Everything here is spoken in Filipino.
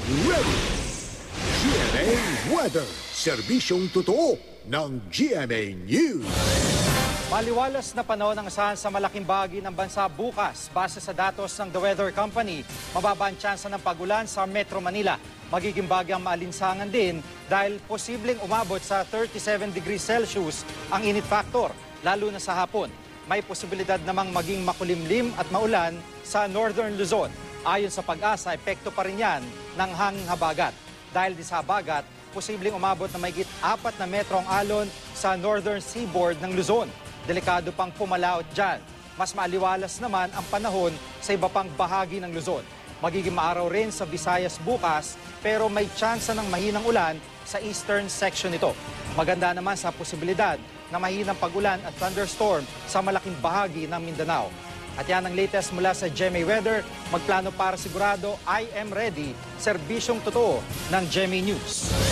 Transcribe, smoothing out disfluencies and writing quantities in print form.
ready. GMA Weather, serbisyong totoo ng GMA News. Maliwalas na panahon ang asahan sa malaking bahagi ng bansa bukas. Base sa datos ng The Weather Company, mababa ang tsansa ng pagulan sa Metro Manila. Magiging bagyang maalinsangan din dahil posibleng umabot sa 37 degrees Celsius ang init factor, lalo na sa hapon. May posibilidad namang maging makulimlim at maulan sa Northern Luzon. Ayon sa Pag-asa, epekto pa rin yan ng hanging habagat. Dahil di sa habagat, posibleng umabot na mahigit 4 na metro ang alon sa northern seaboard ng Luzon. Delikado pang pumalaot dyan. Mas maaliwalas naman ang panahon sa iba pang bahagi ng Luzon. Magiging maaraw rin sa Visayas bukas, pero may tsansa ng mahinang ulan sa eastern section nito. Maganda naman sa posibilidad na mahinang pag-ulan at thunderstorm sa malaking bahagi ng Mindanao. At yan ang latest mula sa GMA Weather. Magplano para sigurado, I am ready. Serbisyong totoo ng GMA News.